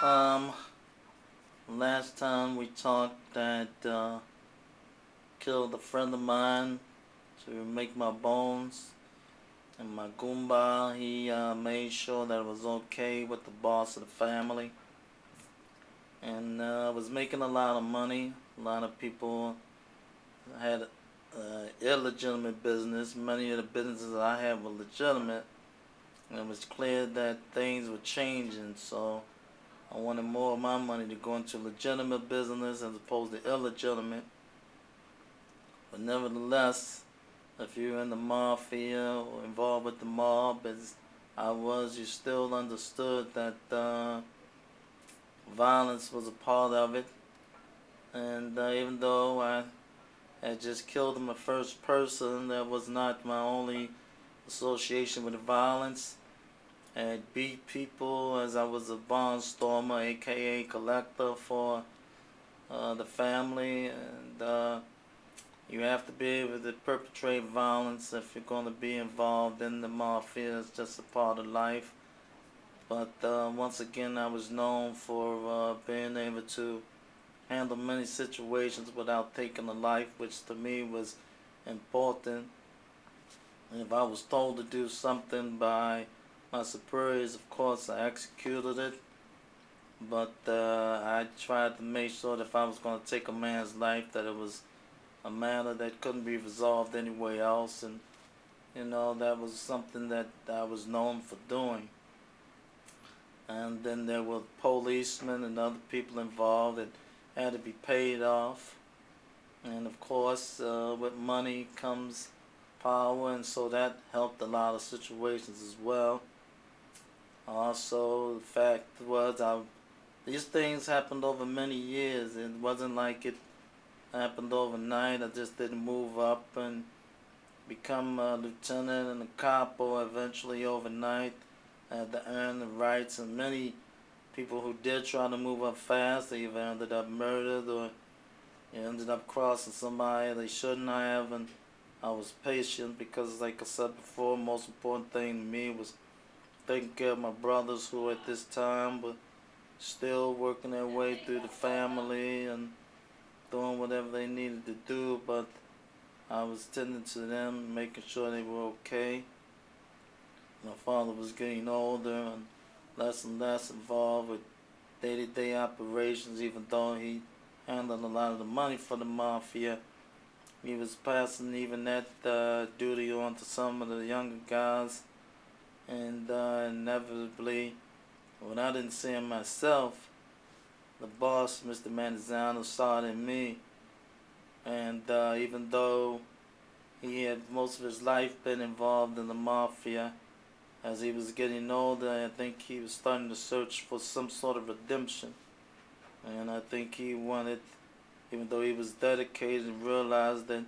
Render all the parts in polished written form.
Um, Last time we talked, that killed a friend of mine to make my bones, and my Goomba, he made sure that it was okay with the boss of the family, and was making a lot of money. A lot of people had illegitimate business. Many of the businesses that I had were legitimate, and it was clear that things were changing, so I wanted more of my money to go into legitimate business as opposed to illegitimate. But nevertheless, if you're in the mafia or involved with the mob, as I was, you still understood that violence was a part of it. And even though I had just killed my first person, that was not my only association with the violence. I had beat people as I was a barnstormer, aka collector for the family, and you have to be able to perpetrate violence if you're going to be involved in the mafia. It's just a part of life. But once again, I was known for being able to handle many situations without taking a life, which to me was important. And if I was told to do something by my superiors, of course I executed it. But I tried to make sure that if I was going to take a man's life, that it was a matter that couldn't be resolved anywhere else, and that was something that I was known for doing. And then there were policemen and other people involved that had to be paid off, and of course with money comes power, and so that helped a lot of situations as well. Also, the fact was, these things happened over many years. It wasn't like it happened overnight. I just didn't move up and become a lieutenant and a capo eventually overnight. I had to earn the rights, and many people who did try to move up fast, they either ended up murdered or ended up crossing somebody they shouldn't have. And I was patient because, like I said before, the most important thing to me was taking care of my brothers who at this time were still working their way through the family and doing whatever they needed to do, but I was tending to them, making sure they were okay. My father was getting older and less involved with day-to-day operations, even though he handled a lot of the money for the mafia. He was passing even that duty on to some of the younger guys, and inevitably, when I didn't see him myself, the boss, Mr. Manzano, saw it in me. And even though he had most of his life been involved in the mafia, as he was getting older, I think he was starting to search for some sort of redemption. And I think he wanted, even though he was dedicated and realized that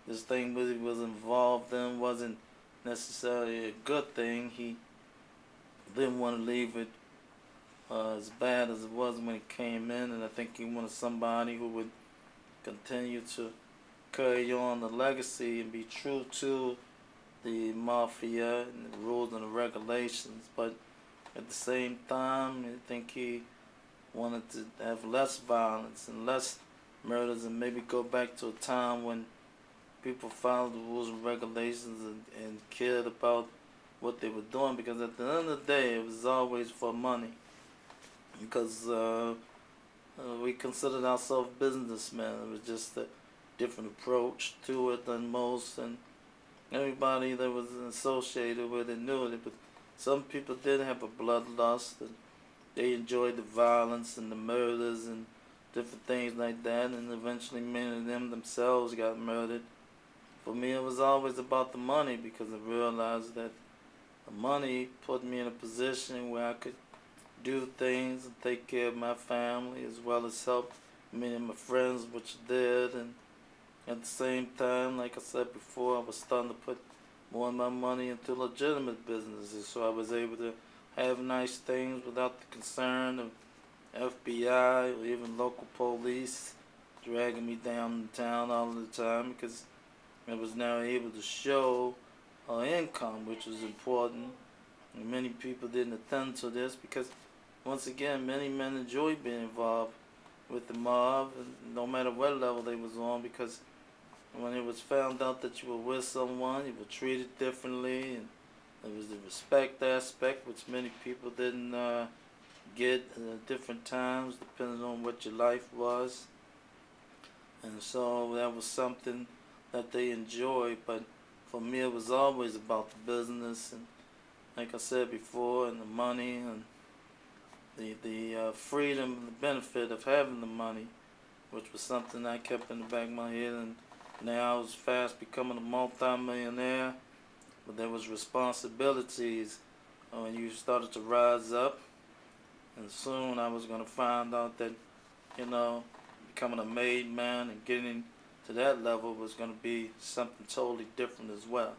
this thing that he was involved in wasn't necessarily a good thing, he didn't want to leave it as bad as it was when he came in. And I think he wanted somebody who would continue to carry on the legacy and be true to the mafia and the rules and the regulations. But at the same time, I think he wanted to have less violence and less murders, and maybe go back to a time when people followed the rules and regulations and cared about what they were doing, because at the end of the day it was always for money, because we considered ourselves businessmen. It was just a different approach to it than most, and everybody that was associated with it knew it. But some people did have a bloodlust, and they enjoyed the violence and the murders and different things like that, and eventually many of them themselves got murdered. For me, it was always about the money, because I realized that the money put me in a position where I could do things and take care of my family, as well as help many of my friends, which I did. And at the same time, like I said before, I was starting to put more of my money into legitimate businesses, so I was able to have nice things without the concern of FBI or even local police dragging me down town all the time, because I was now able to show income, which was important. And many people didn't attend to this because once again, many men enjoy being involved with the mob, and no matter what level they was on, because when it was found out that you were with someone, you were treated differently, and there was the respect aspect, which many people didn't get at different times, depending on what your life was. And so that was something that they enjoyed. But for me, it was always about the business, and like I said before, and the money, and the freedom and the benefit of having the money, which was something I kept in the back of my head. And now I was fast becoming a multi-millionaire, but there was responsibilities when you started to rise up, and soon I was going to find out that, you know, becoming a made man and getting to that level was going to be something totally different as well.